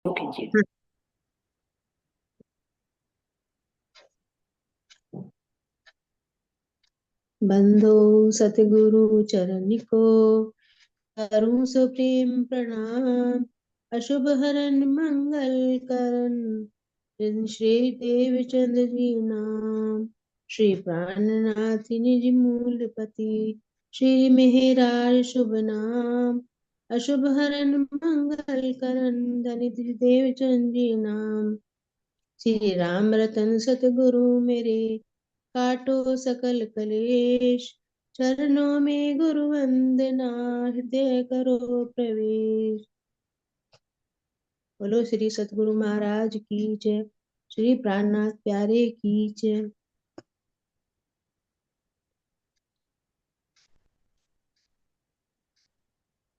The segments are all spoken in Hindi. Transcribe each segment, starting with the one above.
कीजिए। बंधो सतगुरु चरण को करूं सो प्रेम प्रणाम। अशुभ हरन मंगल करन श्री देवचंद जी नाम। श्री प्राणनाथ निज मूलपति श्री मेहरार शुभ नाम। अशुभ हरन मंगल करन धनित देवचंद जी नाम। श्री राम रतन सतगुरु मेरे काटो सकल कलेश। चरणों में गुरु वंदना हृदय करो प्रवेश। बोलो श्री सतगुरु महाराज की जय। श्री प्राणनाथ प्यारे की जय।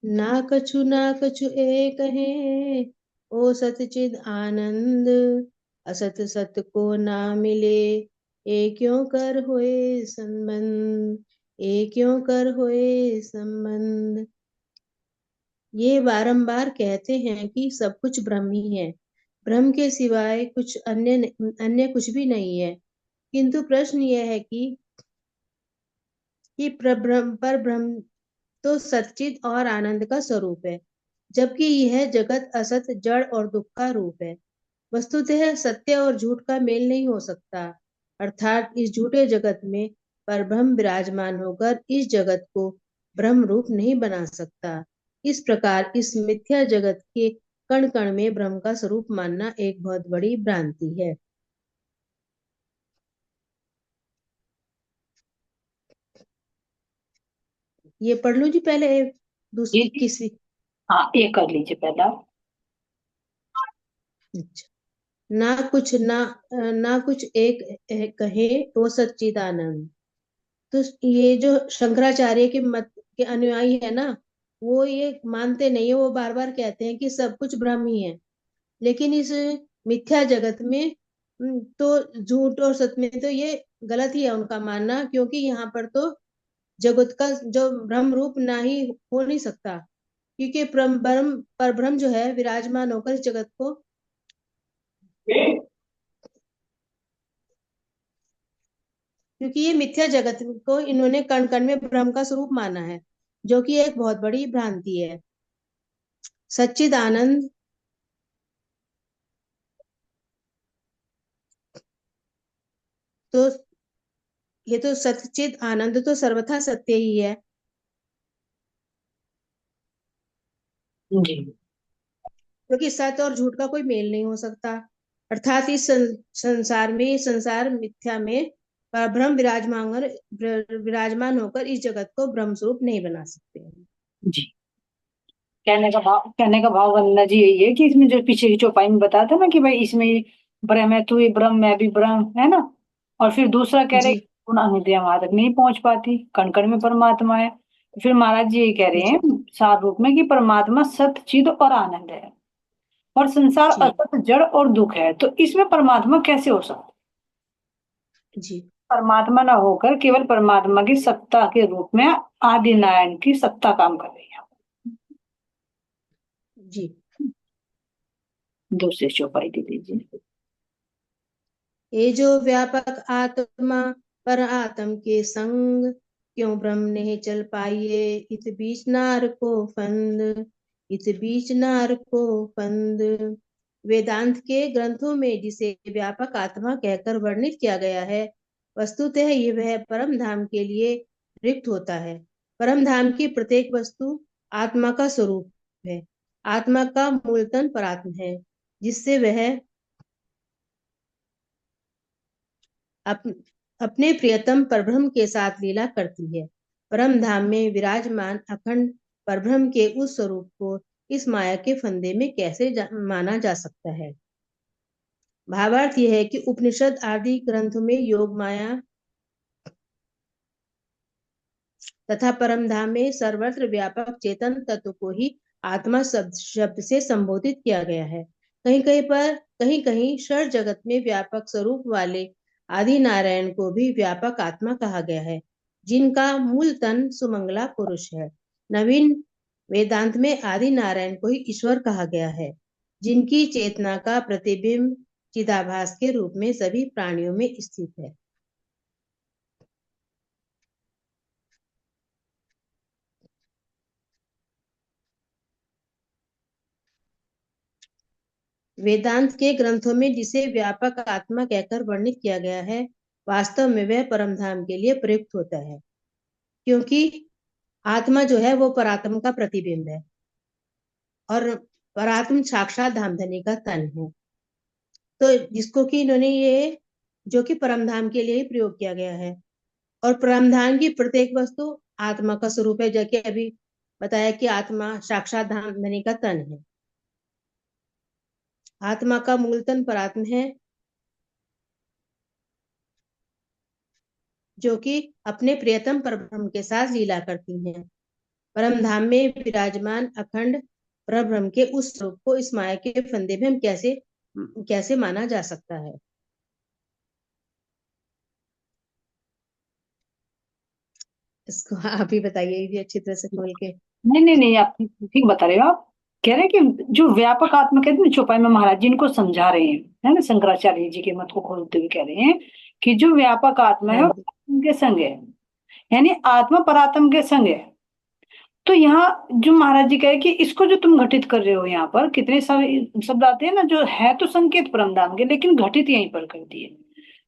ना कछु एक है ओ सतचिद आनंद। असत सत को ना मिले ए क्यों कर होए संबंध। ए क्यों कर होए संबंध। ये बारंबार कहते हैं कि सब कुछ ब्रह्म ही है। ब्रह्म के सिवाय कुछ अन्य कुछ भी नहीं है। किंतु प्रश्न यह है कि पर ब्रह्म तो सच्चित और आनंद का स्वरूप है, जबकि यह जगत असत जड़ और दुख का रूप है। वस्तुतः सत्य और झूठ का मेल नहीं हो सकता, अर्थात इस झूठे जगत में परब्रह्म विराजमान होकर इस जगत को ब्रह्म रूप नहीं बना सकता। इस प्रकार इस मिथ्या जगत के कण कण में ब्रह्म का स्वरूप मानना एक बहुत बड़ी भ्रांति है। ये पढ़ लूं जी पहले जी दूसरी जी। 21वीं। हाँ, ये कर लीजिए पहला। अच्छा। ना कुछ एक कहे तो सच्चिदानंद। तो ये जो शंकराचार्य के मत के अनुयायी है ना, वो ये मानते नहीं है। वो बार बार कहते हैं कि सब कुछ ब्रह्म ही है। लेकिन इस मिथ्या जगत में तो झूठ और सत्य में तो ये गलत ही है उनका मानना, क्योंकि यहाँ पर तो जगत का जो ब्रह्म रूप ना ही हो नहीं सकता, क्योंकि ब्रह्म पर ब्रह्म जो है विराजमान होकर इस जगत को, क्योंकि ये मिथ्या जगत को इन्होंने कण कण में ब्रह्म का स्वरूप माना है, जो कि एक बहुत बड़ी भ्रांति है। सच्चिद आनंद तो ये तो सच्चिद आनंद तो सर्वथा सत्य ही है, जी क्योंकि सत्य और झूठ का कोई मेल नहीं हो सकता। अर्थात इस संसार मिथ्या में ब्रह्म विराजमान होकर इस जगत को ब्रह्म स्वरूप नहीं बना सकते। जी। कहने का भाव वंदना जी यही है कि इसमें जो पीछे की चौपाई में बताया था ना कि भाई इसमें ब्रह्म है, तू ही ब्रह्म, मैं भी ब्रह्म, है ना। और फिर दूसरा कह रहे जी गुण अविद्या वहां तक नहीं पहुंच पाती, कण कण में परमात्मा है। फिर महाराज जी ये कह रहे जी हैं सार रूप में कि परमात्मा सत चिद और आनंद है, और संसार जी असत जड़ और दुख है, तो इसमें परमात्मा कैसे हो सकता। जी परमात्मा ना होकर केवल परमात्मा की सत्ता के रूप में आदि नारायण की सत्ता काम कर रही है। जी। दूसरी चौपाई दे दीजिए। ये जो व्यापक आत्मा पर आत्म के संग क्यों ब्रह्म नहीं चल पाइए। इत बीच नार को फंद। इत बीच नार को फंद। वेदांत के ग्रंथों में जिसे व्यापक आत्मा कहकर वर्णित किया गया है, वस्तुतः ये वह परम धाम के लिए रिक्त होता है। परम धाम की प्रत्येक वस्तु आत्मा का स्वरूप है। आत्मा का मूलतन परात्म है, जिससे वह अप, अपने प्रियतम परब्रह्म के साथ लीला करती है। परम धाम में विराजमान अखंड परब्रह्म के उस स्वरूप को इस माया के फंदे में कैसे माना जा सकता है। भावार्थ यह है कि उपनिषद आदि ग्रंथों में योग माया तथा परम धाम में सर्वत्र व्यापक चेतन तत्व को ही आत्मा शब्द से संबोधित किया गया है। कहीं कहीं षड जगत में व्यापक स्वरूप वाले आदि नारायण को भी व्यापक आत्मा कहा गया है, जिनका मूल तन सुमंगला पुरुष है। नवीन वेदांत में आदि नारायण को ही ईश्वर कहा गया है। जिनकी चेतना का प्रतिबिंब चिदाभास के रूप में सभी प्राणियों में स्थित है। वेदांत के ग्रंथों में जिसे व्यापक आत्मा कहकर वर्णित किया गया है, वास्तव में वह परमधाम के लिए प्रयुक्त होता है, क्योंकि आत्मा जो है वो परात्म का प्रतिबिंब है और परात्म साक्षात धामधनी का तन है। तो जिसको कि इन्होंने ये जो कि परमधाम के लिए ही प्रयोग किया गया है, और परमधाम की प्रत्येक वस्तु आत्मा का स्वरूप है, जैसे अभी बताया कि आत्मा साक्षात धामधनी का तन है। आत्मा का मूल तन परात्म है, जो कि अपने प्रियतम परब्रह्म के साथ लीला करती हैं। परमधाम में विराजमान अखंड परब्रह्म के उस स्वरूप को इस माया के फंदे में हम कैसे माना जा सकता है? इसको आप ही बताइए ये अच्छी तरह से खोल के। नहीं नहीं नहीं, आप ठीक बता रहे हो। आप कह रहे हैं कि जो व्यापक आत्मा कहते हैं ना, चौपाई में महाराज जिनको समझा रहे हैं, है ना, शंकराचार्य जी के मत को खोलते हुए कह रहे हैं कि जो व्यापक आत्मा है हाँ वो जी। परात्म के संग है, यानी आत्मा परात्म के संग है। तो यहाँ जो महाराज जी कहे कि इसको जो तुम घटित कर रहे हो, यहाँ पर कितने सारे शब्द आते हैं ना, जो है तो संकेत परमधाम के, लेकिन घटित यहीं पर कर दिए।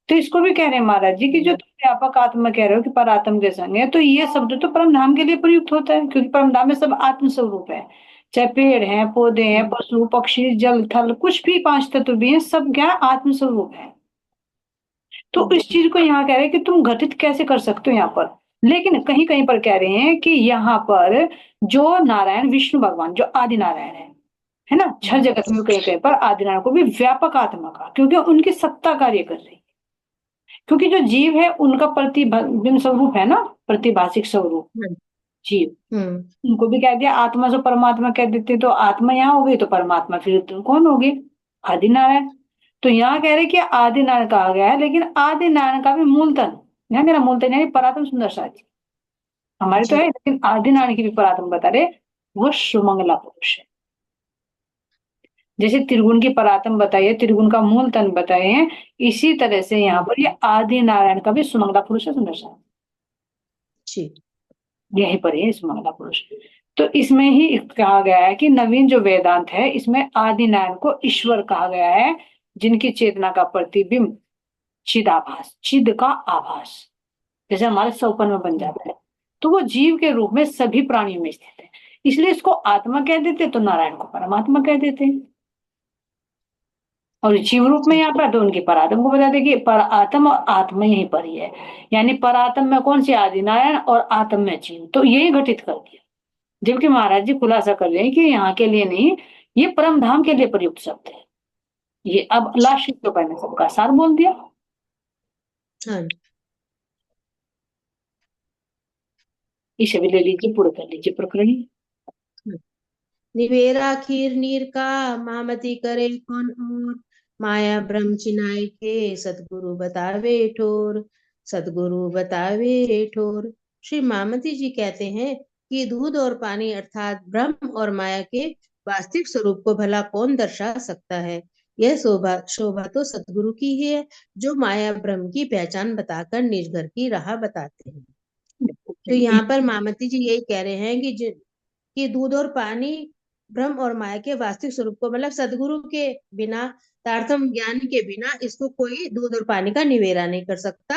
तो इसको भी कह रहे हैं महाराज जी कि जो तुम व्यापक आत्मा कह रहे हो कि परात्म के संग है, तो ये शब्द तो परमधाम के लिए प्रयुक्त होता है, क्योंकि परमधाम में सब आत्म स्वरूप है। चाहे पेड़ हैं, पौधे हैं, पशु पक्षी, जल थल, कुछ भी पांच तत्व भी हैं, सब क्या आत्म स्वरूप है। तो इस चीज को यहाँ कह रहे हैं कि तुम घटित कैसे कर सकते हो यहाँ पर। लेकिन कहीं कहीं पर कह रहे हैं कि यहाँ पर जो नारायण विष्णु भगवान जो आदि नारायण है ना, छह जगत में कहीं कहीं पर आदि नारायण को भी व्यापक आत्मा का, क्योंकि उनकी सत्ता कार्य कर रही है। क्योंकि जो जीव है उनका प्रतिबिंब स्वरूप है ना, प्रतिभाषिक स्वरूप जीव, उनको भी कह दिया आत्मा से परमात्मा कह देते, तो आत्मा यहाँ हो गई तो परमात्मा फिर तो कौन हो गए? आदि नारायण। तो यहाँ कह रहे कि आदि नारायण कहा गया है, लेकिन आदि नारायण का भी मूल तन, यहाँ मेरा मूल तन यानी परात्म सुंदर साची हमारे तो जी है, लेकिन आदि नारायण की भी परात्म बता रहे, वो सुमंगला पुरुष है। जैसे त्रिगुण की परात्म बताई है, त्रिगुण का मूल तन बताए हैं, इसी तरह से यहाँ पर ये आदि नारायण का भी सुमंगला पुरुष है, सुंदर साची जी यहीं पर है सुमंगला पुरुष। तो इसमें ही कहा गया है कि नवीन जो वेदांत है, इसमें आदि नारायण को ईश्वर कहा गया है, जिनकी चेतना का प्रतिबिंब चिदाभास, चिद का आभास, जैसे हमारे सौपन में बन जाता है, तो वो जीव के रूप में सभी प्राणियों में स्थित है। इसलिए इसको आत्मा कह देते, तो नारायण को परमात्मा कह देते हैं। और जीव रूप में यहाँ पर तो उनकी परात्म को बता दे कि पर आत्म और आत्मा यहीं पर ही है, यानी परात्म में कौन सी आदि नारायण और आत्म में जीव, तो यही घटित कर दिया। जबकि महाराज जी खुलासा कर रहे हैं कि यहाँ के लिए नहीं, ये परम धाम के लिए प्रयुक्त शब्द है। ये अब लास्ट तो मैंने सबका सार बोल दिया। हाँ। इसे भी ले लीजिए, पूरा कर लीजिए प्रकरण। निवेरा खीर नीर का महामती करे कौन और, माया ब्रह्म चिनाई के सतगुरु बतावे ठोर, सतगुरु बतावे ठोर। श्री मामती जी कहते हैं कि दूध और पानी अर्थात ब्रह्म और माया के वास्तविक स्वरूप को भला कौन दर्शा सकता है। यह शोभा शोभा तो सतगुरु की ही है, जो माया ब्रह्म की पहचान बताकर निज घर की राह बताते हैं। तो यहाँ पर मामती जी यही कह रहे हैं कि दूध और पानी ब्रह्म और माया के वास्तविक स्वरूप को, मतलब सदगुरु के बिना, तारतम ज्ञान के बिना इसको कोई दूध और पानी का निवेरा नहीं कर सकता।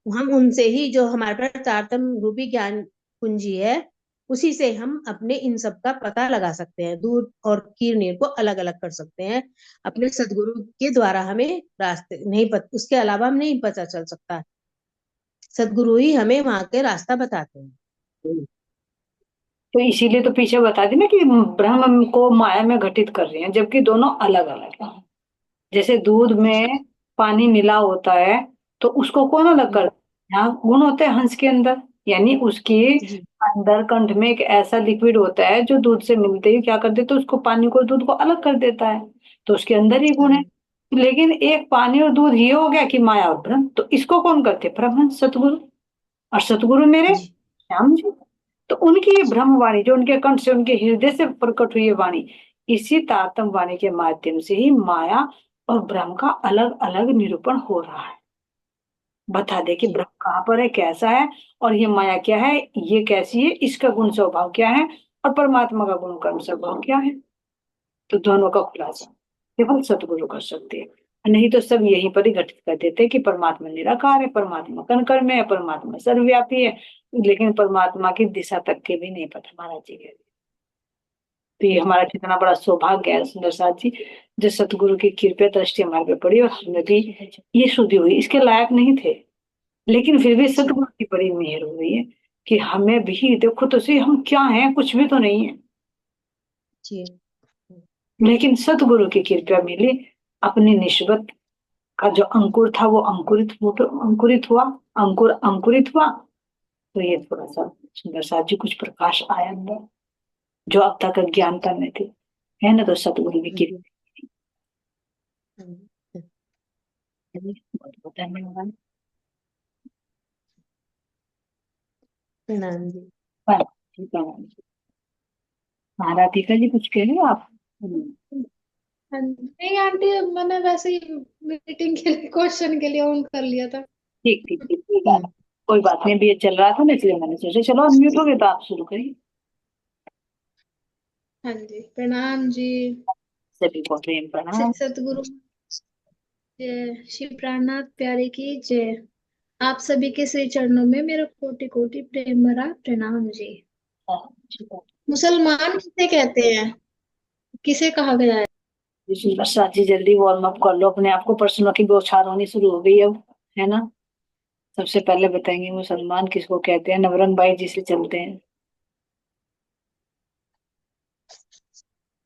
हम उनसे ही, जो हमारे पास तारतम रूपी ज्ञान कुंजी है, उसी से हम अपने इन सब का पता लगा सकते हैं, दूध और खीर नीर को अलग अलग कर सकते हैं। अपने सदगुरु के द्वारा हमें रास्ते नहीं उसके अलावा हम नहीं पता चल सकता। सदगुरु ही हमें वहां के रास्ता बताते हैं। तो इसीलिए तो पीछे बता दी ना कि ब्रह्म को माया में घटित कर रहे हैं, जबकि दोनों अलग अलग है। जैसे दूध में पानी मिला होता है, तो उसको कौन अलग कर, यहाँ गुण होते हैं हंस के अंदर, यानी उसके जी अंदर कंठ में एक ऐसा लिक्विड होता है जो दूध से मिलते ही क्या कर देता है, उसको पानी को दूध को अलग कर देता है, तो उसके अंदर ही गुण है। लेकिन एक पानी और दूध ये हो गया कि माया और ब्रह्म, तो इसको कौन करते, परमहंस सतगुरु। और सतगुरु मेरे जी श्याम जी, तो उनकी ये ब्रह्मवाणी जो उनके कंठ से, उनके हृदय से प्रकट हुई है वाणी, इसी तारतम्य वाणी के माध्यम से ही माया और ब्रह्म का अलग अलग निरूपण हो रहा है। बता दे कि जी ब्रह्म कहाँ पर है, कैसा है, और ये माया क्या है, ये कैसी है, इसका गुण स्वभाव क्या है, और परमात्मा का गुण कर्म स्वभाव क्या है। तो दोनों का खुलासा केवल सतगुरु कर सकते हैं। नहीं तो सब यहीं पर ही घटित कर देते हैं कि परमात्मा निराकार है, परमात्मा कण कण में है, परमात्मा सर्वव्यापी है, लेकिन परमात्मा की दिशा तक के भी नहीं पता महाराज जी के। तो ये हमारा कितना बड़ा सौभाग्य है सुंदर साथ जी, जो सतगुरु की कृपा दृष्टि हमारे पे पड़ी और हमें भी ये शुद्धि हुई। इसके लायक नहीं थे, लेकिन फिर भी जी सतगुरु की बड़ी मेहर हो गई है कि हमें भी देखो तो सही, हम क्या हैं, कुछ भी तो नहीं है, जी लेकिन सतगुरु की कृपा मिली। अपनी निस्बत का जो अंकुर था वो अंकुरित हुआ, अंकुर अंकुरित हुआ। तो ये थोड़ा सा सुंदर साथ जी कुछ प्रकाश आया अंदर, जो अब तक अज्ञानता में थी, है ना। तो सतगुरु की हम्म, कृपा। हम्म, बहुत बहुत धन्यवाद। प्रणाम जी। पर ठीक है महाराधिका जी, कुछ कह रहे हो आप? हाँ जी। नहीं आंटी, मैंने वैसे ही मीटिंग के लिए, क्वेश्चन के लिए ऑन कर लिया था। ठीक ठीक ठीक ठीक है। हम्म। कोई बात नहीं, अभी ये चल रहा था ना, इसलिए मैंने सोचा चलो अनम्यूट हो गए तो आप शुरू करिए। हाँ जी, प्रणाम जी। सभी को प्रेम श्री प्रणाम। सतगुरु जय, श्री प्राणनाथ प्यारे की जय। आप सभी के श्री चरणों में मेरा कोटि कोटि प्रेम भरा प्रणाम जी। हाँ, ठीक है। मुसलमान किसे कहते हैं, किसे कहा गया है? जी बरसात जी, जल्दी वार्म अप कर लो अपने आप को, प्रश्नों की बौछार होनी शुरू हो गई अब, है ना। सबसे पहले बताएंगे मुसलमान किसको कहते हैं, नवरंग भाई जी से चलते हैं।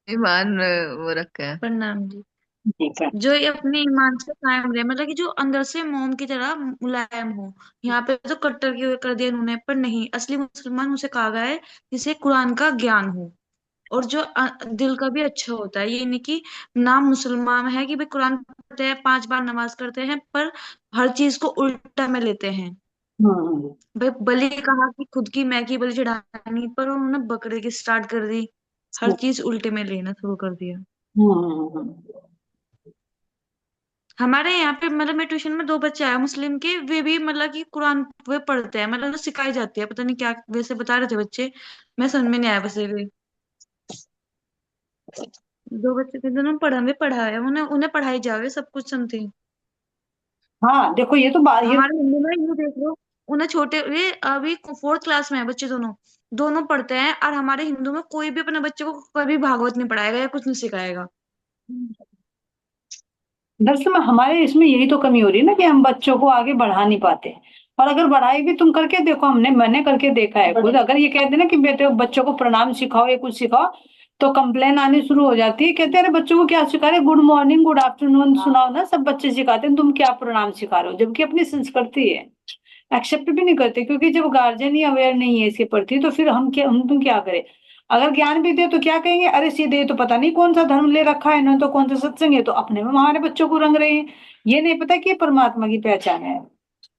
ईमान वो रखा है। प्रणाम जी। ठीक है। जो ये अपने ईमान से कायम रहे, मतलब कि जो अंदर से मोम की तरह मुलायम हो। यहाँ पे तो कट्टर की कर दिया इन्होंने, पर नहीं, असली मुसलमान उसे कहा गया है जिसे कुरान का ज्ञान हो, और जो दिल का भी अच्छा होता है। ये नहीं कि नाम मुसलमान है कि भाई कुरान पढ़ते हैं, 5 बार नमाज करते हैं, पर हर चीज को उल्टा में लेते हैं। हम्म भाई बलि कहा कि खुद की मैगी बलि चढ़ानी, पर उन्होंने बकरे की स्टार्ट कर दी। हर चीज उल्टे में लेना शुरू कर दिया। हम्म। हमारे यहाँ पे, मतलब मैं ट्यूशन में 2 बच्चे आए मुस्लिम के, वे भी मतलब कि कुरान वे पढ़ते हैं, मतलब उन्हें सिखाई जाती है, पता नहीं क्या वैसे बता रहे थे बच्चे। मैं समझ में नहीं आया बस वे। 2 बच्चे थे, दोनों वे पढ़ाया, उन्हें उन्हें पढ़ाई जावे सब कुछ समथिंग। हाँ देखो ये तो बात ये। हमारे हिंदू में ये देख लो, उन्हें छोटे, ये अभी 4th क्लास में है बच्चे दोनों। दोनों पढ़ते हैं, और हमारे हिंदू में कोई भी अपने बच्चे को कभी भागवत नहीं पढ़ाएगा या कुछ नहीं सिखाएगा। दरअसल में हमारे इसमें यही तो कमी हो रही है ना, कि हम बच्चों को आगे बढ़ा नहीं पाते। और अगर बढ़ाई भी तुम करके देखो, मैंने करके देखा है खुद, अगर ये कहते ना कि बेटे बच्चों को प्रणाम सिखाओ या कुछ सिखाओ, तो कंप्लेन आनी शुरू हो जाती है। कहते हैं अरे बच्चों को क्या सिखा रहे, गुड मॉर्निंग गुड आफ्टरनून सुनाओ ना, सब बच्चे सिखाते हैं, तुम क्या प्रणाम सिखा रहे हो, जबकि अपनी संस्कृति है। एक्सेप्ट भी नहीं करते, क्योंकि जब गार्जियन ही अवेयर नहीं है इसके प्रति, तो फिर हम तुम क्या करें। अगर ज्ञान भी दे तो क्या कहेंगे, अरे सीधे ये तो पता नहीं कौन सा धर्म ले रखा है इन्होंने, तो कौन सा सत्संग है, तो अपने में हमारे बच्चों को रंग रहे हैं। ये नहीं पता कि ये परमात्मा की पहचान है।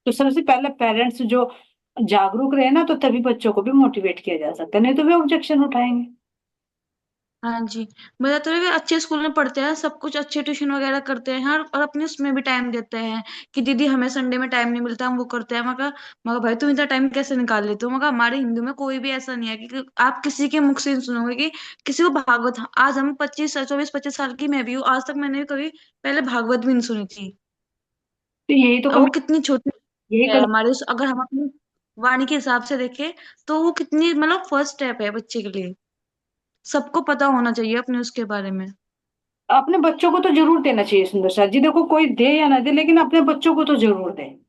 तो सबसे पहले पेरेंट्स जो जागरूक रहे ना, तो तभी बच्चों को भी मोटिवेट किया जा सकता है, नहीं तो वे ऑब्जेक्शन उठाएंगे। हाँ जी। मेरा तो वे अच्छे स्कूल में पढ़ते हैं, सब कुछ अच्छे ट्यूशन वगैरह करते हैं, और अपने उसमें भी टाइम देते हैं कि दीदी हमें संडे में टाइम नहीं मिलता, हम वो करते हैं। मगर भाई तुम इतना टाइम कैसे निकाल लेते हो? मगर हमारे हिंदू में कोई भी ऐसा नहीं है कि आप किसी के मुख से नहीं सुनोगे कि किसी को भागवत, आज हम 24 25 साल की मैं भी हूँ, आज तक मैंने भी कभी पहले भागवत भी नहीं सुनी थी। तो यही तो और वो कमी, कितनी छोटी यही है कमी। हमारे अगर हम अपनी वाणी के हिसाब से देखें, तो वो कितनी मतलब फर्स्ट स्टेप है बच्चे के लिए। सबको पता होना चाहिए अपने उसके बारे में। अपने बच्चों को तो जरूर देना चाहिए सुंदर सा जी, देखो कोई दे या ना दे, लेकिन अपने बच्चों को तो जरूर दे,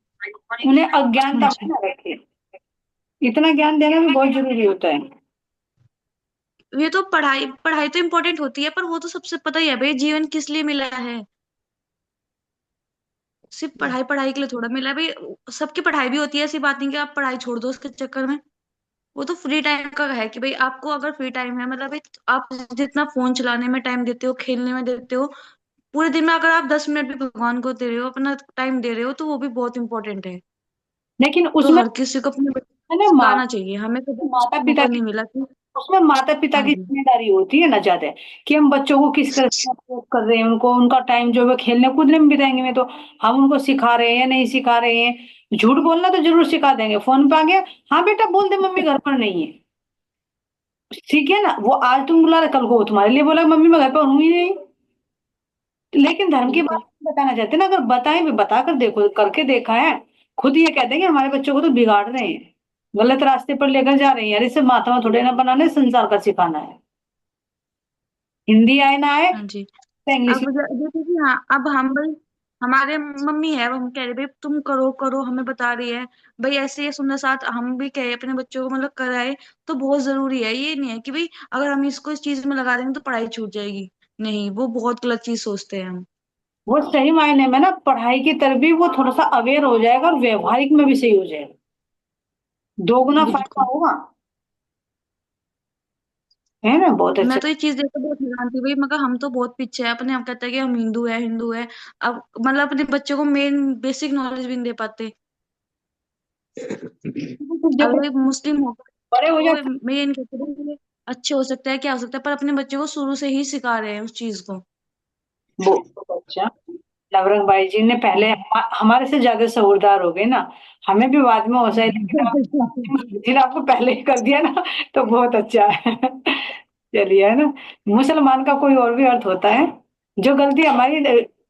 उन्हें हाँ अज्ञानता में जी। ना रखे। इतना ज्ञान देना भी बहुत जरूरी होता है। ये तो पढ़ाई पढ़ाई तो इम्पोर्टेंट होती है, पर वो तो सबसे पता ही है भाई, जीवन किस लिए मिला है। सिर्फ पढ़ाई पढ़ाई के लिए थोड़ा मिला है भाई। सबकी पढ़ाई भी होती है, ऐसी बात नहीं कि आप पढ़ाई छोड़ दो उसके चक्कर में। वो तो फ्री टाइम का है कि भाई आपको अगर फ्री टाइम है, मतलब भाई आप जितना फोन चलाने में टाइम देते हो, खेलने में देते हो, पूरे दिन में अगर आप 10 मिनट भी भगवान को दे रहे हो, अपना टाइम दे रहे हो, तो वो भी बहुत इंपॉर्टेंट है। लेकिन तो उसमें हर किसी को अपने बच्चे है को ना, सिखाना चाहिए, हमें कभी माता पिता मौका की नहीं मिला कि उसमें माता पिता हाँ की जी। जिम्मेदारी होती है ना ज्यादा, कि हम बच्चों को किस तरह से approach कर रहे हैं, उनको उनका टाइम जो है खेलने कूदने में बिताएंगे में, तो हम उनको सिखा रहे हैं या नहीं सिखा रहे हैं। झूठ बोलना तो जरूर सिखा देंगे, फोन पे आ गया, हाँ बेटा बोल दे मम्मी घर पर नहीं है, ठीक है ना। वो आज तुम बुला रहे, कल को वो तुम्हारे लिए बोला मम्मी मैं घर पर हूँ ही नहीं। लेकिन धर्म की बात बिल्कुल। नहीं बताना चाहते ना, अगर बताएं भी, बता कर देखो, करके देखा है, खुद ये कहते हैं कि हमारे बच्चों को तो बिगाड़ रहे हैं, गलत रास्ते पर लेकर जा रहे हैं, यार इससे महात्मा थोड़े ना बनाना है, संसार का सिखाना है। हिंदी आए ना आए, हाँ जी। इंग्लिश अब जैसे कि हाँ, अब हम भाई, हमारे मम्मी है, वो हम कह रहे भाई तुम करो करो, हमें बता रही है भाई ऐसे ये सुंदर साथ हम भी कहे अपने बच्चों को मतलब कराए, तो बहुत जरूरी है। ये नहीं है कि भाई अगर हम इसको इस चीज में लगा देंगे तो पढ़ाई छूट जाएगी, नहीं, वो बहुत गलत चीज सोचते हैं हम। वो सही मायने में ना पढ़ाई की तरफ भी वो थोड़ा सा अवेयर हो जाएगा, और व्यवहारिक में भी सही हो जाएगा, दोगुना फायदा बिल्कुल। होगा, है ना, बहुत मैं अच्छा। तो ये चीज देखकर बहुत हैरान थी भाई, मगर हम तो बहुत पीछे है अपने, हम कहते हैं कि हम हिंदू है हिंदू है। अब मतलब अपने बच्चों को मेन बेसिक नॉलेज भी नहीं दे पाते। जब अगर मुस्लिम होगा बड़े हो तो जाते मैं ये नहीं कहती भाई ये अच्छे हो सकता है क्या हो सकता है, पर अपने बच्चे को शुरू से ही सिखा रहे हैं उस चीज को। वो अच्छा, नवरंग भाई जी ने पहले हमारे से ज्यादा समझदार हो गए ना, हमें भी बाद में हो जाए, लेकिन जिन्हें आपको पहले ही कर दिया ना, तो बहुत अच्छा है। चलिए, है ना, मुसलमान का कोई और भी अर्थ होता है, जो गलती हमारी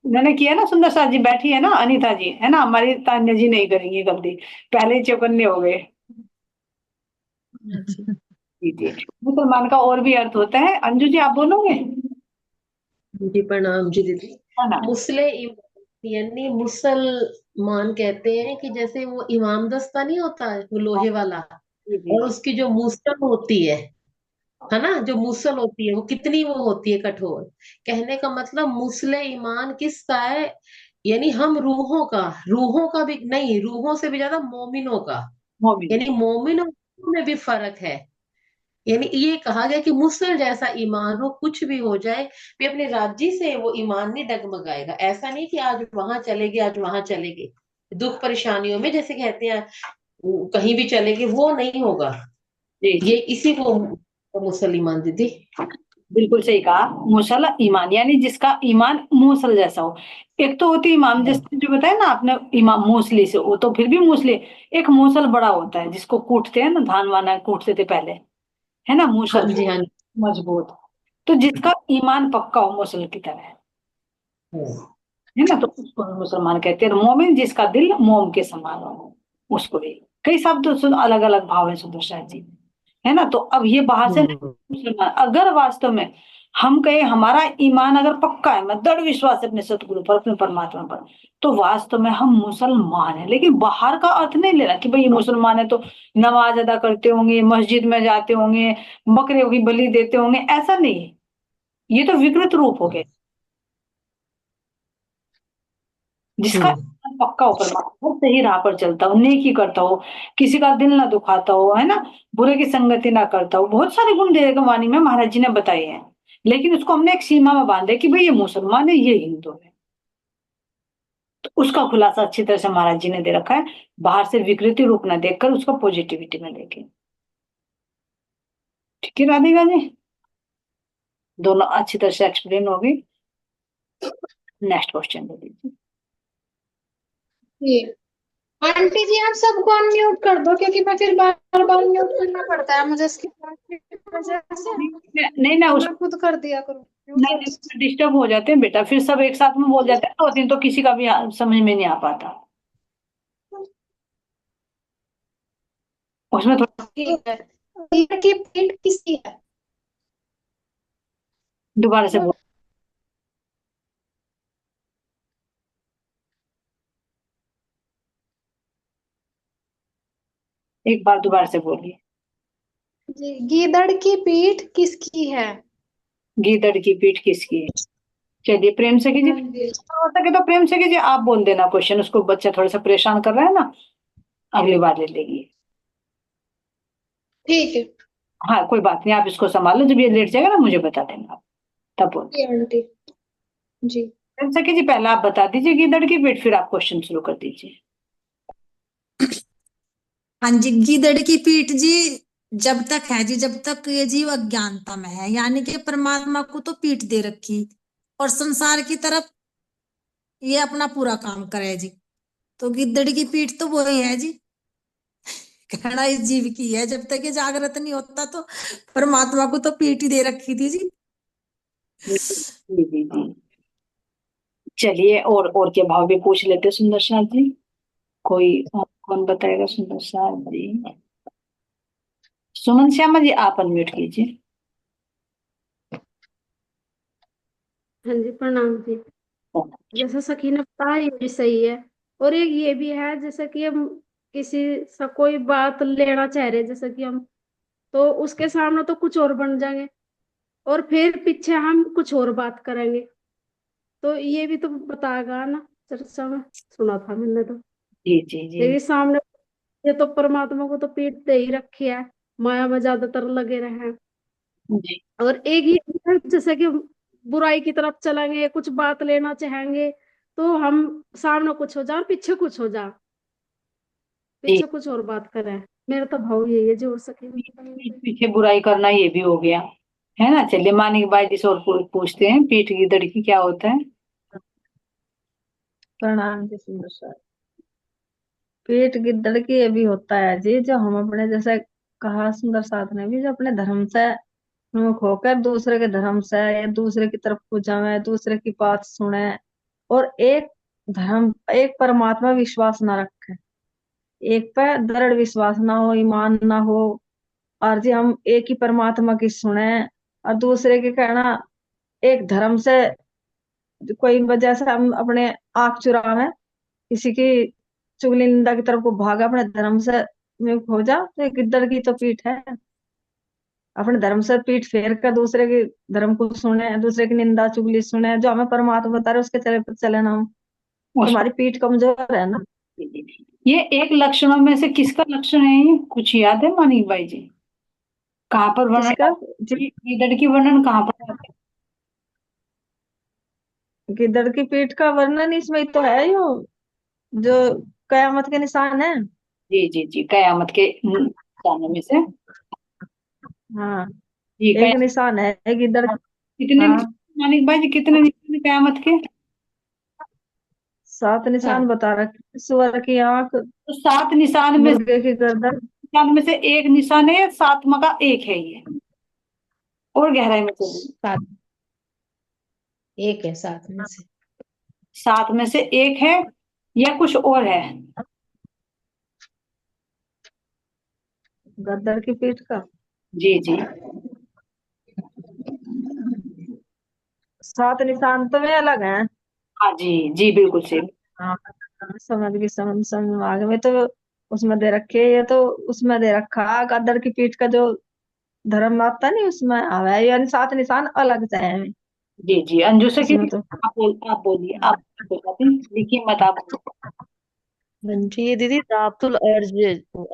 मैंने की है ना, सुंदर सा जी बैठी है ना, अनीता जी, है ना, हमारी तान्या जी नहीं करेंगी गलती, पहले ही चौकन्ने हो गए। अच्छा। जी जी, मुसलमान का और भी अर्थ होता है, अंजू जी आप बोलोगे, जी प्रणाम जी दीदी। है ना। मुसले इमाम यानी मुसलमान कहते हैं कि जैसे वो इमाम दस्ता नहीं होता है वो लोहे वाला, जी जी और उसकी जो मुसल होती है ना, जो मुसल होती है वो कितनी वो होती है कठोर। कहने का मतलब मुसले ईमान किसका है, यानी हम रूहों का भी नहीं, रूहों से भी ज्यादा मोमिनों का, मोमिन। यानी मोमिनों में भी फर्क है। यानी ये कहा गया कि मुसल जैसा ईमान हो, कुछ भी हो जाए भी अपने राज्य से वो ईमान नहीं डगमगाएगा। ऐसा नहीं कि आज वहां चले गए आज वहां चले गए, दुख परेशानियों में जैसे कहते हैं कहीं भी चले गए, वो नहीं होगा। जी ये जी, इसी को मुसल ईमान दीदी। बिल्कुल सही कहा, मूसल ईमान यानी जिसका ईमान मूसल जैसा हो। एक तो होती है इमाम, जैसे जो बताया ना आपने, इमाम मूसली से, वो तो फिर भी मूसली। एक मूसल बड़ा होता है जिसको कूटते हैं ना, धान वाना कूटते थे पहले, है ना, हाँ मूसल जी हाँ जी। मजबूत, तो जिसका ईमान पक्का हो मूसल की तरह, है ना, तो उसको भी मुसलमान कहते हैं। और मोमिन जिसका दिल मोम के समान हो, उसको भी। कई शब्द सुन, अलग अलग भाव है सुदर्शन जी, है ना। तो अब ये बाहर से नहीं, हम्म। मुसलमान अगर वास्तव में हम कहे हमारा ईमान अगर पक्का है, मैं दृढ़ विश्वास है अपने सतगुरु पर, अपने परमात्मा पर, तो वास्तव में हम मुसलमान हैं। लेकिन बाहर का अर्थ नहीं लेना कि भाई ये मुसलमान है तो नमाज अदा करते होंगे, मस्जिद में जाते होंगे, बकरे की बलि देते होंगे, ऐसा नहीं है। ये तो विकृत रूप हो गए। जिसका हम्म। ईमान पक्का हो, परमात्मा वो सही राह पर चलता हो, नेकी करता हो, किसी का दिल ना दुखाता हो, है ना, बुरे की संगति ना करता हो, बहुत सारे गुण दे वाणी में महाराज जी ने बताए हैं। लेकिन उसको हमने एक सीमा में बांधे कि भाई ये मुसलमान है, ये हिंदू है, तो उसका खुलासा अच्छी तरह से महाराज जी ने दे रखा है, बाहर से विकृति रूप ना देखकर उसको पॉजिटिविटी में लेके। ठीक है राधिका जी, दोनों अच्छी तरह से एक्सप्लेन होगी। नेक्स्ट क्वेश्चन दे दीजिए। जी आंटी जी, आप सबको अनम्यूट कर दो क्योंकि मैं फिर बार बार म्यूट करना पड़ता है मुझे इसकी वजह से। नहीं नहीं ना, उस मैं खुद कर दिया करूँ नहीं म्यूट। नहीं, डिस्टर्ब हो जाते हैं बेटा, फिर सब एक साथ में बोल जाते हैं, दो दिन तो किसी का भी समझ में नहीं आ पाता, उसमें थोड़ा। ठीक है, की पीठ किसकी है? दोबारा से बोल, एक बार दोबारा से बोलिए। जी, गीदड़ की पीठ किसकी है? गीदड़ की पीठ किसकी है? चलिए प्रेम से कीजिए, हाँ जी। हो सके तो प्रेम से कीजिए, आप बोल देना क्वेश्चन, उसको बच्चा थोड़ा सा परेशान कर रहा है ना, अगली बार ले लेगी। ठीक है हाँ कोई बात नहीं, आप इसको संभाल लो, जब ये लेट जाएगा ना मुझे बता देना आप, तब बोल। जी आंटी जी। प्रेम से कीजिए, पहले आप बता दीजिए गीदड़ की पीठ, फिर आप क्वेश्चन शुरू कर दीजिए। हाँ जी, गीदड़ की पीठ जी जब तक है जी, जब तक ये जीव अज्ञानता में है, यानी कि परमात्मा को तो पीठ दे रखी और संसार की तरफ ये अपना पूरा काम करे जी। तो गिद्दड़ की पीठ तो वो ही है जी, कहना इस जीव की है। जब तक ये जागृत नहीं होता तो परमात्मा को तो पीठ ही दे रखी थी जी। जी जी जी जी। चलिए और क्या भाव भी पूछ लेते सुंदर शाह जी। कोई कौन बताएगा सुंदर शाह जी? सुमन श्यामा जी आप अनम्यूट कीजिए। हाँ जी, प्रणाम जी। जैसा सखी ने बताया ये भी सही है। और एक ये भी है, जैसे कि हम किसी से कोई बात लेना चाह रहे हैं, जैसे कि हम, तो उसके सामने तो कुछ और बन जाएंगे और फिर पीछे हम कुछ और बात करेंगे। तो ये भी तो बताएगा ना, चर्चा में सुना था मैंने तो। जी जी जी देखिए सामने, ये तो परमात्मा को तो पीठ दे ही रखी है, माया में ज्यादातर लगे रहे हैं। जी और एक ही है, जैसे कि बुराई की तरफ चलेंगे, कुछ बात लेना चाहेंगे, तो हम सामने कुछ हो जाए और पीछे कुछ हो जाए, जी। पीछे कुछ और बात करें। मेरा तो भाव यही है जो हो सके पीठ पीछे बुराई करना ये भी हो गया है ना। चलिए मानिक भाई जी से और पूछते हैं, पीठ की दड़की क्या होता है? प्रणाम जी सुंदर सर। पेट गिद्दड़ की ये भी होता है जी, जो हम अपने, जैसे कहा सुंदर साथ ने भी, जो अपने धर्म से विमुख होकर दूसरे के धर्म से या दूसरे की तरफ को जाए, दूसरे की बात सुने और एक धर्म, एक परमात्मा विश्वास ना रखे, एक पे दृढ़ विश्वास ना हो, ईमान ना हो, और जी हम एक ही परमात्मा की सुने और दूसरे के कहना एक धर्म से कोई वजह से हम अपने आंख चुरावे, किसी की चुगली निंदा की तरफ को भागा, अपने धर्म से में हो जा, तो ये गिद्दड़ की तो पीठ है। अपने धर्म से पीठ फेर कर दूसरे के धर्म को सुने, दूसरे की निंदा चुगली सुने, जो हमें परमात्मा बता रहे उसके चले चले ना हम, तो उसको हमारी पीठ कमजोर है ना। ये एक लक्षणों में से किसका लक्षण है? ये कुछ याद है मानिक भाई जी? कहाँ पर वर्णन किसका जी? गिद्धड़ की वर्णन कहाँ पर आता गिद्दड़ की पीठ का वर्णन इसमें ही तो है, यो जो कयामत के निशान है। है? जी जी जी, कयामत के निशानों में से। हाँ, जी एक निशान है गिद्दड़। कितने हाँ, मानिक भाई जी कितने निशान हैं कयामत के? 7 निशान बता रखे, सुअर की आंख, तो 7 निशान में मुर्गे की गर्दन। से एक निशान है, 7वां का एक है ये। और गहराई में चलिए। 7, एक है 7 में से। 7 में से एक है या कुछ और है? गद्दर की पीठ का जी जी 7 निशान तो वे अलग हैं। हाँ जी जी बिल्कुल सही। हाँ, समझ गई, समझ समझ में आ गया। मैं तो उसमें दे रखे, ये तो उसमें दे रखा गद्दर की पीठ का जो धर्म आता नहीं, उसमें आवा है, यानी 7 निशान अलग से है जी जी अंजू से उसमें तो। आप बोलिए, आप बताते लिखिए मत आप। हाँ जी, ये दीदी दावतुल अर्ज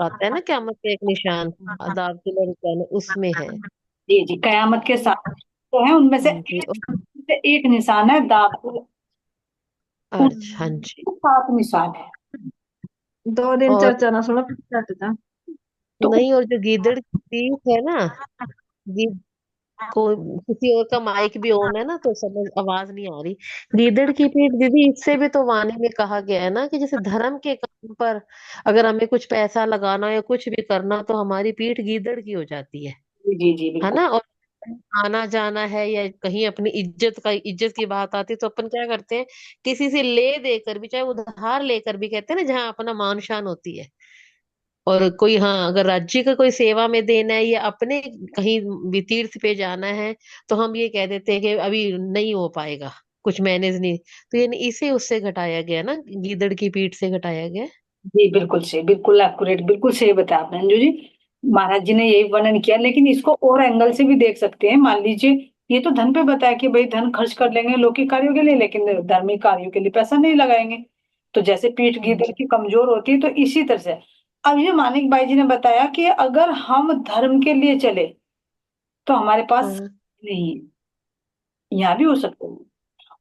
आता है ना, क़यामत का एक निशान, दावतुल अर्ज यानी उसमें है। जी जी कयामत के 7 तो है, उनमें हाँ जी, और से एक निशान है दाग। अर्ज, हाँ जी। 7 निशान है। 2 दिन और चर्चा ना सुनो, फिर चट जा। तो नहीं, और जो गीदड़ की पीठ है ना, गी को किसी और का माइक भी ऑन है ना, तो समझ आवाज नहीं आ रही। गीदड़ की पीठ दीदी, इससे भी तो वाणी में कहा गया है ना कि जैसे धर्म के काम पर अगर हमें कुछ पैसा लगाना या कुछ भी करना, तो हमारी पीठ गीदड़ की हो जाती जी जी जी है बिल्कुल। ना। और आना जाना है या कहीं अपनी इज्जत की बात आती है, तो अपन क्या करते हैं, किसी से ले देकर भी, चाहे उधार लेकर भी, कहते हैं ना, जहाँ अपना मान शान होती है। और कोई, हाँ, अगर राज्य का कोई सेवा में देना है या अपने कहीं भी तीर्थ पे जाना है, तो हम ये कह देते हैं कि अभी नहीं हो पाएगा, कुछ मैनेज नहीं। तो यानी इसे उससे घटाया गया ना, गीदड़ की पीठ से घटाया गया। जी बिल्कुल सही, बिल्कुल एक्यूरेट, बिल्कुल सही बताया आपने अंजू जी। महाराज जी ने यही वर्णन किया, लेकिन इसको और एंगल से भी देख सकते हैं। मान लीजिए ये तो धन पे बताया कि भाई धन खर्च कर लेंगे लौकिक कार्यों के लिए, लेकिन धार्मिक कार्यों के लिए पैसा नहीं लगाएंगे। तो जैसे पीठ हाँ गीदड़ जी। की कमजोर होती है, तो इसी तरह से अब ये मानिक भाई जी ने बताया कि अगर हम धर्म के लिए चले तो हमारे पास हाँ। नहीं है, यहाँ भी हो सकते हैं,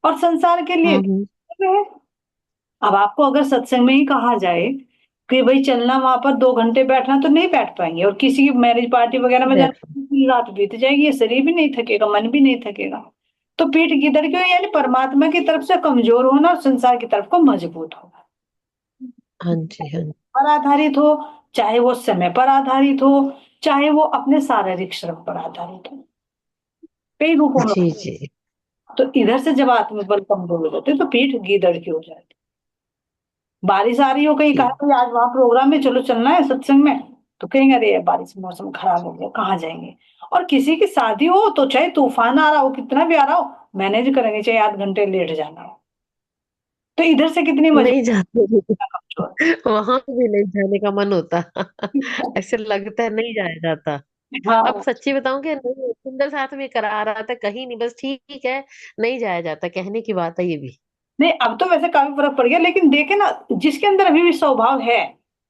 और संसार के लिए हम्म। भी है। अब आपको अगर सत्संग में ही कहा जाए कि भाई चलना वहां पर 2 घंटे बैठना तो नहीं बैठ पाएंगे, और किसी की मैरिज पार्टी वगैरह में जाना बैठ- पूरी रात बीत जाएगी, ये शरीर भी नहीं थकेगा, मन भी नहीं थकेगा। तो पीठ गिदड़ क्यों, यानी परमात्मा की तरफ से कमजोर होना और संसार की तरफ को मजबूत होना। हाँ जी, हाँ जी, पर आधारित हो, चाहे वो समय पर आधारित हो, चाहे वो अपने शारीरिक श्रम पर आधारित हो, कई रूपों में। जी जी। तो इधर से जब आत्मबल कमजोर हो जाते तो पीठ गीदड़ की हो जाती। बारिश आ रही हो, कहीं कहा जी कोई आज वहां प्रोग्राम में चलो चलना है सत्संग में, तो कहेंगे अरे यार बारिश मौसम खराब हो गया कहाँ जाएंगे। और किसी की शादी हो तो चाहे तूफान आ रहा हो, कितना भी आ रहा हो, मैनेज करेंगे, चाहे आध घंटे लेट जाना हो। तो इधर से कितनी नहीं जाते। मजबूत। वहां भी नहीं जाने का मन होता। ऐसे लगता है नहीं जाया जाता। अब हाँ, सच्ची बताऊं कि नहीं, सुंदर साथ में करा रहा था कहीं नहीं, बस ठीक है, नहीं जाया जाता, कहने की बात है ये भी। नहीं अब तो वैसे काफी फर्क पड़ गया, लेकिन देखे ना, जिसके अंदर अभी भी स्वभाव है,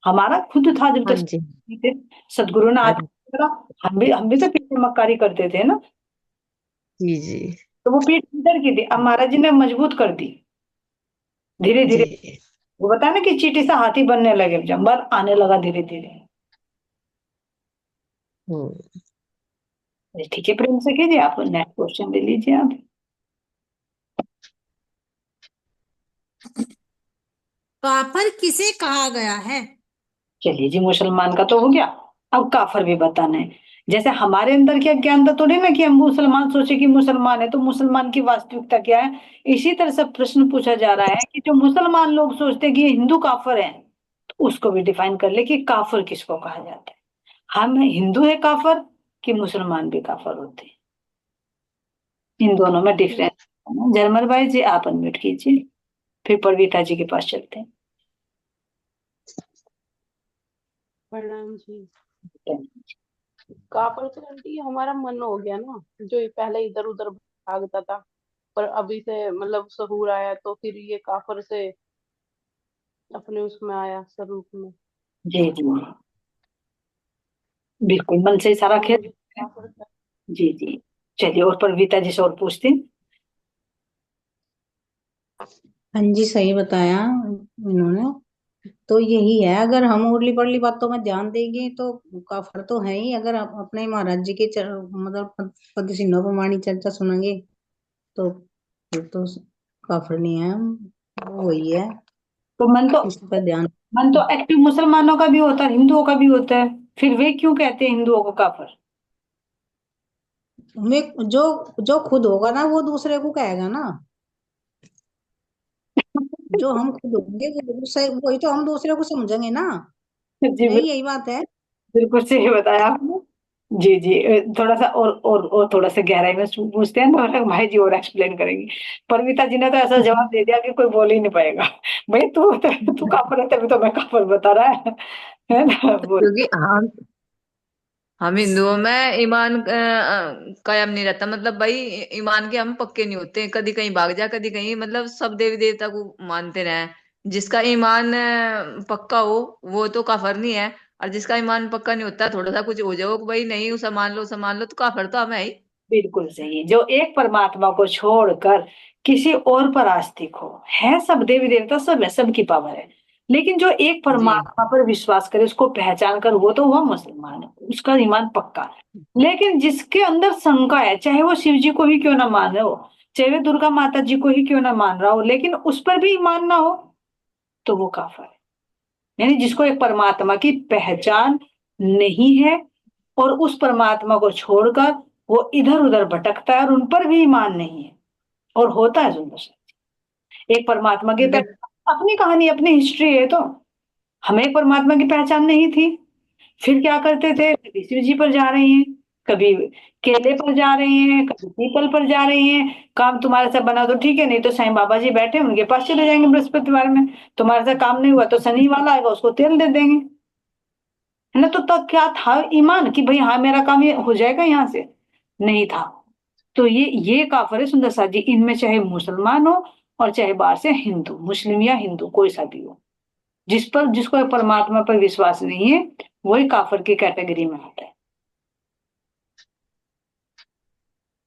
हमारा खुद था जब हाँ तक जी, थे, सदगुरु ने हाँ आज करा, हम भी तो पीछे मक्कारी करते थे ना। जी जी तो वो पीठ इधर की थी, अब महाराज जी ने मजबूत कर दी धीरे धीरे। जी। वो बताया ना कि चींटी से हाथी बनने लगे, जंबर आने लगा धीरे धीरे। हम्म। ठीक है, प्रेम से कीजिए, आप नेक्स्ट क्वेश्चन ले लीजिए आप। काफर किसे कहा गया है? चलिए जी, मुसलमान का तो हो गया, अब काफर भी बताना है। जैसे हमारे अंदर क्या ज्ञान था थोड़ी ना कि हम मुसलमान सोचे कि मुसलमान है तो मुसलमान की वास्तविकता क्या है। इसी तरह से प्रश्न पूछा जा रहा है कि जो मुसलमान लोग सोचते हैं कि ये हिंदू काफर है, तो उसको भी डिफाइन कर ले कि काफर किसको कहा जाता है। हम हिंदू है काफर, कि मुसलमान भी काफर होते हैं, इन दोनों में डिफरेंस। जरमल भाई जी आप अनम्यूट कीजिए, फिर परवीता जी के पास चलते प्रणाम जी। हैं। काफर तो आंटी हमारा मन हो गया ना, जो ये पहले इधर उधर भागता था, पर अभी से मतलब सहूर आया तो फिर ये काफर से अपने उसमें आया स्वरूप में। जी जी, बिल्कुल मन से ही सारा तो खेल। मुझे काफर का जी जी, चलिए और परवीता जी से और पूछते हैं। हाँ जी, सही बताया इन्होंने। तो यही है, अगर हम उर्ली पड़ली बातों में ध्यान देंगे तो काफर तो है ही। अगर आप अपने महाराज जी के मतलब पद चिन्हों प्रमाणी चर्चा सुनेंगे तो फिर तो काफर नहीं है, वो वही है। तो इस पर ध्यान। मन तो एक्टिव मुसलमानों का भी होता है, हिंदुओं का भी होता है, फिर वे क्यों कहते हैं हिंदुओं को काफर? में जो जो खुद होगा ना वो दूसरे को कहेगा ना। जो हम खुद होंगे वही तो हम दूसरे को समझेंगे ना। जी नहीं, यही बात है। बिल्कुल सही बताया आपने। जी जी, थोड़ा सा और थोड़ा सा गहराई में पूछते हैं तो भाई जी और एक्सप्लेन करेंगे। परमिता जी ने तो ऐसा जवाब दे दिया कि कोई बोल ही नहीं पाएगा। भाई तू काफर है तभी तो मैं काफर बता रहा है ना, बोल। क्योंकि हम हिंदुओं में ईमान कायम नहीं रहता, मतलब भाई ईमान के हम पक्के नहीं होते, कभी कहीं भाग जा कभी कहीं, मतलब सब देवी देवता को मानते रहे। जिसका ईमान पक्का हो वो तो काफर नहीं है, और जिसका ईमान पक्का नहीं होता, थोड़ा सा कुछ हो जाओ कि भाई नहीं उसे मान लो तो काफर तो हम है ही। बिल्कुल सही, जो एक परमात्मा को छोड़कर किसी और पर आस्तिक हो, है सब देवी देवता सब है, सबकी पावर है, लेकिन जो एक जी परमात्मा पर विश्वास करे, उसको पहचान कर, वो तो हुआ मुसलमान है, उसका ईमान पक्का है। लेकिन जिसके अंदर शंका है, चाहे वो शिव जी को ही क्यों ना मान रहे हो, चाहे वो दुर्गा माता जी को ही क्यों ना मान रहा हो, लेकिन उस पर भी ईमान ना हो, तो वो काफर है। यानी जिसको एक परमात्मा की पहचान नहीं है, और उस परमात्मा को छोड़कर वो इधर उधर भटकता है, और उन पर भी ईमान नहीं है, और होता है सुंदर सा। एक परमात्मा की देख, अपनी कहानी, अपनी हिस्ट्री है। तो हमें एक परमात्मा की पहचान नहीं थी, फिर क्या करते थे, कभी शिव जी पर जा रहे हैं, कभी केले पर जा रहे हैं, कभी पीपल पर जा रहे हैं। काम तुम्हारे से बना तो ठीक है, नहीं तो साईं बाबा जी बैठे हैं, उनके पास चले जाएंगे बृहस्पतिवार में। तुम्हारे से काम नहीं हुआ तो शनि वाला आएगा, उसको तेल दे देंगे, है ना। तो तब क्या था, ईमान कि भाई हाँ मेरा काम ये हो जाएगा, यहाँ से नहीं था। तो ये काफर है सुंदर सा जी, इनमें चाहे मुसलमान हो और चाहे बाहर से हिंदू, मुस्लिम या हिंदू कोई सा भी हो, जिसको परमात्मा पर विश्वास नहीं है, वही काफर की कैटेगरी में आता है।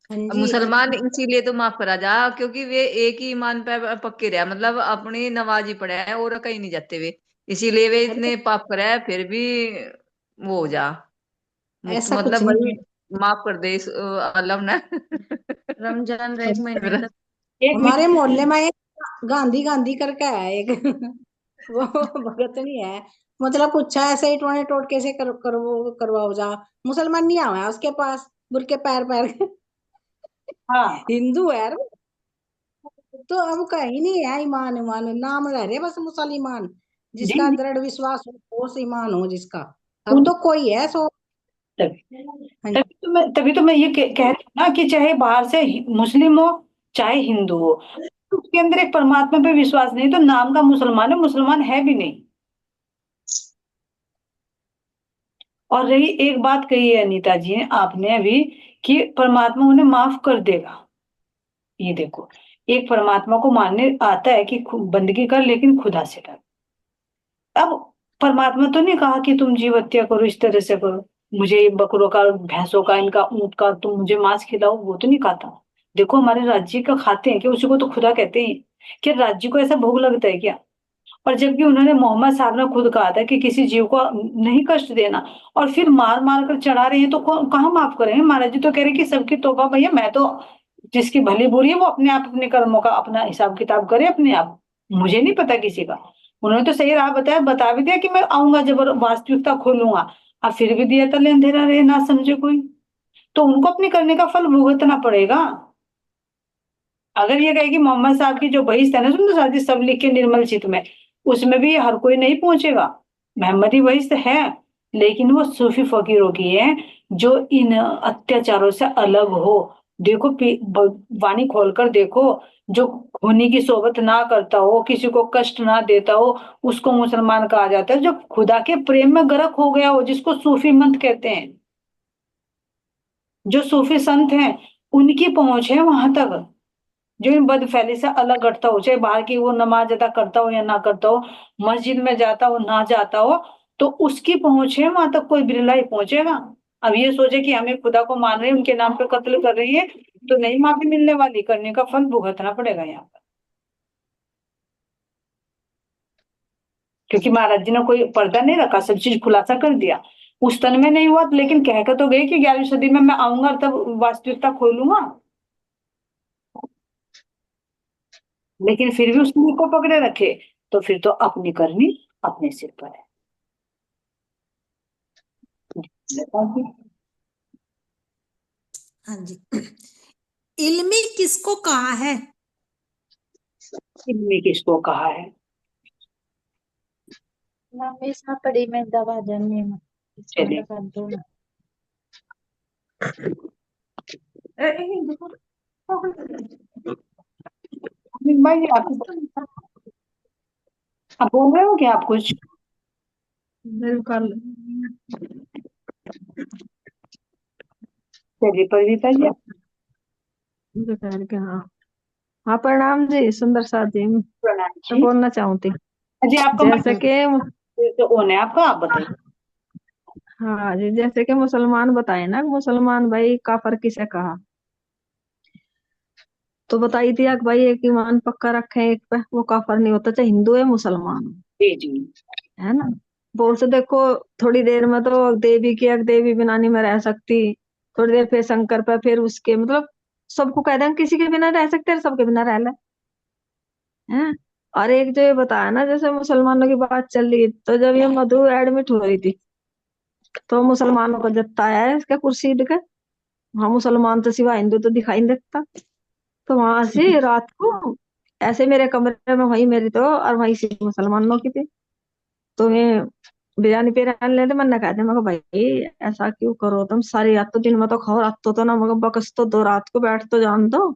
हाँ अब जी। मुसलमान इसीलिए तो माफ करा जा क्योंकि वे एक ही ईमान पे पक्के रहे, मतलब अपनी नमाजी पड़े हैं और कहीं नहीं जाते वे। इसीलिए वे इतने पाप करे फिर भी वो हो जा मुक्त, ऐसा कुछ मतलब नहीं भाई है। माफ कर दे इस अल्लाह ने। रमजान रहे एक महीने तक। एक हमारे मिनट। मोहल्ले में एक गांधी गांधी करके है एक वो भगत नहीं है, मतलब पूछा ऐसे ही टोने टोट कैसे करवाओ जा, मुसलमान नहीं आवा है उसके पास, बुर के पैर पैर के। हाँ हिंदू है यार वो। तो अब कहीं नहीं है ईमान, ईमान नाम रह रहे बस मुसलमान, जी जिसका जी, दृढ़ विश्वास हो ठोस ईमान हो जिसका, अब उन तो कोई है सो। तभी हाँ जी। तभी तो मैं ये कह रही हूँ ना कि चाहे बाहर से मुस्लिम हो चाहे हिंदू हो, उसके अंदर एक परमात्मा पे विश्वास नहीं तो नाम का मुसलमान है, मुसलमान है भी नहीं। और रही एक बात कही है अनीता जी ने आपने अभी कि परमात्मा उन्हें माफ कर देगा। ये देखो, एक परमात्मा को मानने आता है कि बंदगी कर लेकिन खुदा से डर। अब परमात्मा तो नहीं कहा कि तुम जीव हत्या करो, इस तरह से करो, मुझे ये बकरों का भैंसों का इनका ऊंट का तुम मुझे मांस खिलाओ, वो तो नहीं खाता। देखो हमारे राज्य का खाते हैं कि उसी को तो खुदा कहते हैं। क्या राज्य को ऐसा भोग लगता है क्या? और जबकि उन्होंने मोहम्मद साहब ने खुद कहा था कि किसी जीव को नहीं कष्ट देना, और फिर मार मार कर चढ़ा रहे हैं तो कहाँ माफ करेंगे? महाराज जी तो कह रहे हैं कि सबकी तौबा भैया, मैं तो जिसकी भली बुरी है वो अपने आप अपने कर्मों का अपना हिसाब किताब करे अपने आप, मुझे नहीं पता किसी का। उन्होंने तो सही राह बताया, बता भी दिया कि मैं आऊंगा जब वास्तविकता खोलूंगा। अब फिर भी दिया तले अंधेरा रहे, ना समझे कोई। तो उनको अपने करने का फल भुगतना पड़ेगा। अगर ये कहे कि मोहम्मद साहब की जो बहिश्त है ना, सुन साथी सब लिख के निर्मल चित में, उसमें भी हर कोई नहीं पहुंचेगा। मोहम्मदी बहिश्त है, लेकिन वो सूफी फकीरों की है, जो इन अत्याचारों से अलग हो। देखो वाणी खोलकर देखो, जो खूनी की सोबत ना करता हो, किसी को कष्ट ना देता हो, उसको मुसलमान कहा जाता है। जो खुदा के प्रेम में गर्क हो गया हो, जिसको सूफी मंत कहते हैं, जो सूफी संत हैं, उनकी पहुंच है वहां तक। जो इन बदफैली से अलग हटता हो, चाहे बाहर की वो नमाज अदा करता हो या ना करता हो, मस्जिद में जाता हो ना जाता हो, तो उसकी पहुंच है वहां तक, कोई बिरला ही पहुंचेगा। अब ये सोचे कि हमें खुदा को मान रहे हैं, उनके नाम पे कत्ल कर रही है, तो नहीं माफी मिलने वाली, करने का फल भुगतना पड़ेगा यहाँ पर। क्योंकि महाराज जी ने कोई पर्दा नहीं रखा, सब चीज खुलासा कर दिया। उस तन में नहीं हुआ, लेकिन कहकर तो गए कि 11वीं सदी में मैं आऊंगा तब वास्तविकता खोलूंगा। लेकिन फिर भी उसने को पकड़े रखे, तो फिर तो अपनी करनी अपने सिर पर है। हाँ जी। इल्मी किसको कहा है? इनमें किसको कहा है? हमेशा पड़ी में दवा जमी में इसको चलिए, लगा दो ना। भाई आप बोल रहे हो क्या आप कुछ? बिल्कुल। चलिए परिणीता जी। दोपहर के हाँ। हाँ प्रणाम जी, सुंदर सा जी, मैं प्रणाम जी। बोलना चाहती जी आपका जैसे कि तो कौन है आपका, आप बताइए। हाँ जी, जैसे कि मुसलमान बताए ना, मुसलमान भाई काफर किसे कहा, तो बताई दिया कि भाई एक ईमान पक्का रखे एक पे, वो काफर नहीं होता चाहे हिंदू है मुसलमान हो, जी जी। है ना। बोल से देखो, थोड़ी देर में तो देवी की एक देवी बिना नहीं मैं रह सकती, थोड़ी देर फिर शंकर पे, फिर उसके मतलब सबको कह देंगे किसी के बिना रह सकते हैं, सबके बिना रह ले, हैं। और एक जो ये बताया ना, जैसे मुसलमानों की बात चल रही, तो जब ये मधु एडमिट हो रही थी, तो मुसलमानों को जत्ता है इसके कुर्सी के, हाँ मुसलमान तो सिवा हिंदू तो दिखाई नहीं देता। तो वहां से रात को ऐसे मेरे कमरे में वही मेरी तो, और वही से मुसलमानों की थी, तो मैं बिरयानी पे रहने लेते, मैंने कहा था, मैं कहा, भाई ऐसा क्यों करो तुम, सारी रात तो दिन में तो खाओ, रात तो ना मगर बकस तो दो, रात को बैठ तो जान दो।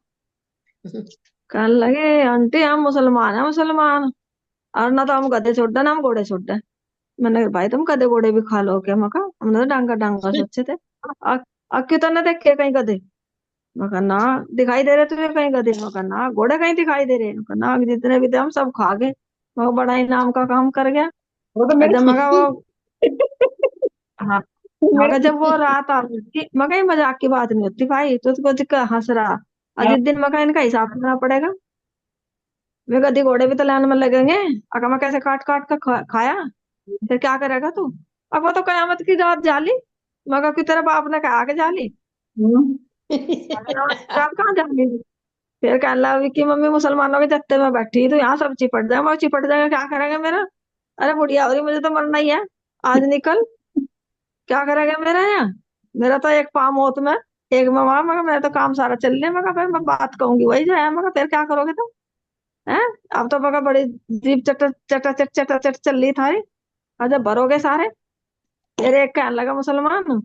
कहने लगे आंटी हम मुसलमान है मुसलमान, और ना तो हम गधे छोड़ ना हम घोड़े छोड़। मैंने कहा, भाई तुम गधे घोड़े भी खा लो क्या? मका हमने तो डांगा डांगा सोचे थे। क्यों तो ना देखे कहीं गधे? मका ना दिखाई दे रहे तुझे कहीं गधे? मका ना घोड़े कहीं दिखाई दे रहे? मका ना जितने भी थे हम सब खा गए। मका बड़ा ही नाम का काम कर गया। वो तो और मेरे जब मका वो, हाँ, मगर मेरे जब वो रात आ गई थी, मगर ये मजाक की बात नहीं होती भाई, तो उसको हंस रहा, और जिस दिन मका इनका हिसाब करना पड़ेगा, वे गधी घोड़े भी तो लाइन में लगेंगे। अगर मैं कैसे काट काट कर खाया, फिर क्या करेगा तू? अब वो तो कयामत की रात जाली, मगर की तरह बाप ने कहा के जाली रात कहाँ जाली। फिर कहने लगा कि मम्मी मुसलमानों के जत्थे में बैठी तो यहाँ सब चिपट जाए। मैं चिपट जाएगा क्या करेगा मेरा? अरे बुढ़िया हो रही, मुझे तो मरना ही है, आज निकल, क्या करेगा मेरा यहाँ? मेरा तो एक पाँव मौत में एक में वहां, मगर मेरा तो काम सारा चल रहा है। मगर फिर मैं बात कहूंगी वही जाए, मगर फिर क्या करोगे तुम? हैं? अब तो मगर बड़ी जीप चटा चटा चट चटा चट चल रही थारी, और जब भरोगे सारे। फिर एक कहने लगा मुसलमान,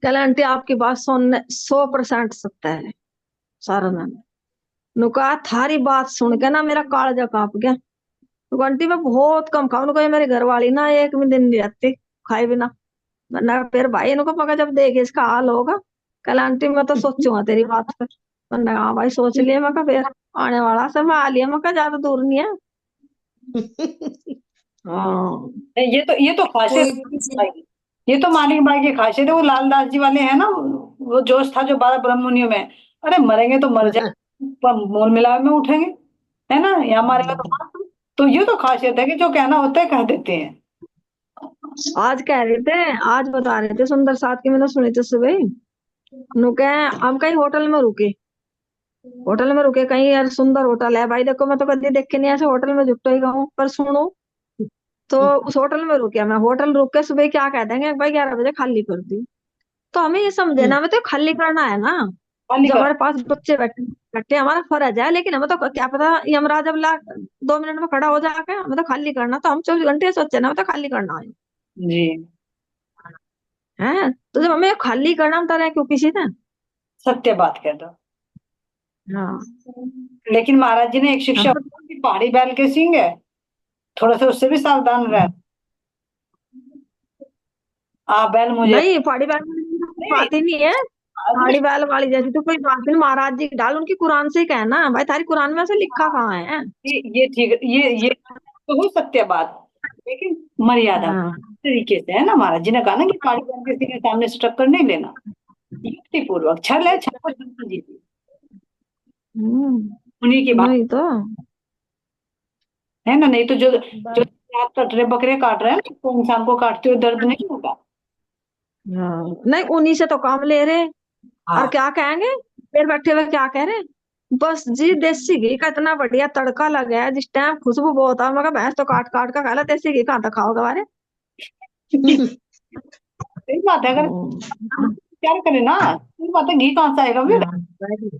कहला आंटी आपकी बात सुनने 100% सत्य है सारा नाम। नुका थारी बात सुन के ना मेरा कालजा कांप गया। नुका आंटी मैं बहुत कम खाऊं, नुका ये मेरी घरवाली ना एक भी दिन नहीं रहती खाए बिना। वरना फिर भाई इनको पका जब देखे इसका हाल होगा। कल आंटी मैं तो सोचूंगा तेरी बात पर। वरना हाँ भाई सोच लिया मैं, फिर आने वाला समय आ लिया, मैं ज्यादा दूर नहीं है। हाँ ये तो खासियत कोई किसी भाई, ये तो मानिक भाई की खासियत है। वो लालदास जी वाले हैं ना, वो जोश था जो 12 ब्रह्म मुनियों में। अरे मरेंगे तो मर जाए, पर मोल मिलावे में उठेंगे, है ना, यहाँ मारेगा तो मार। तो ये तो खासियत है कि जो कहना होता है कह देते हैं। आज कह रहे थे, आज बता रहे थे सुंदर साथ की, मैंने सुनी थी सुबह। नु कहे हम कहीं होटल में रुके, होटल में रुके कहीं, यार सुंदर होटल है भाई, देखो मैं तो कभी देखे नहीं ऐसे होटल में जुटो ही कहूँ, पर सुनो तो उस होटल में रुके। मैं होटल रुक के सुबह क्या कह देंगे भाई 11 बजे खाली कर दी। तो हमें ये समझे ना, हमें तो खाली करना है ना। खाली जो कर। हमारे पास बच्चे बैठे बैठे हमारा फर्ज है, लेकिन हमें तो क्या पता यमराज जब ला 2 मिनट में खड़ा हो जाके, हमें तो खाली करना। तो हम 24 घंटे सोचे ना, हमें तो खाली करना जी, है। तो जब हमें खाली करना, हम तरह क्यों किसी ने। सत्य बात कह दो। हाँ लेकिन महाराज जी ने एक शिक्षा हम तो कि पहाड़ी बैल के सींग है, थोड़ा सा उससे भी सावधान रहे। आ बैल मुझे नहीं, पहाड़ी बैल वाली तो कोई नहीं नहीं, बात ही नहीं है। आदमी पहाड़ी बैल वाली जैसी तो कोई बात नहीं। महाराज जी डाल उनकी कुरान से ही कहना भाई, तारी कुरान में ऐसे लिखा कहाँ है? ये ठीक, ये तो हो सकती है बात, लेकिन मर्यादा में, हाँ तरीके से, है ना। महाराज जी ने कहा ना कि पहाड़ी बैल के सींग के सामने से टक्कर नहीं लेना, युक्ति पूर्वक। छल है, छल को छल से जीती, उन्हीं की बात, नहीं तो है ना। नहीं तो जो जो आप कट रहे बकरे काट रहे हैं ना, तो इंसान को काटते हुए दर्द नहीं होगा। हाँ, नहीं उन्हीं से तो काम ले रहे। और हाँ, क्या कहेंगे फिर बैठे हुए, क्या कह रहे? बस जी देसी घी का इतना बढ़िया तड़का लगा है, जिस टाइम खुशबू बहुत आ, मगर भैंस तो काट काट का खा ला, देसी घी कहाँ तक खाओगे बारे। सही बात है। अगर हम क्या करें ना, सही बात है, घी कहाँ से आएगा फिर?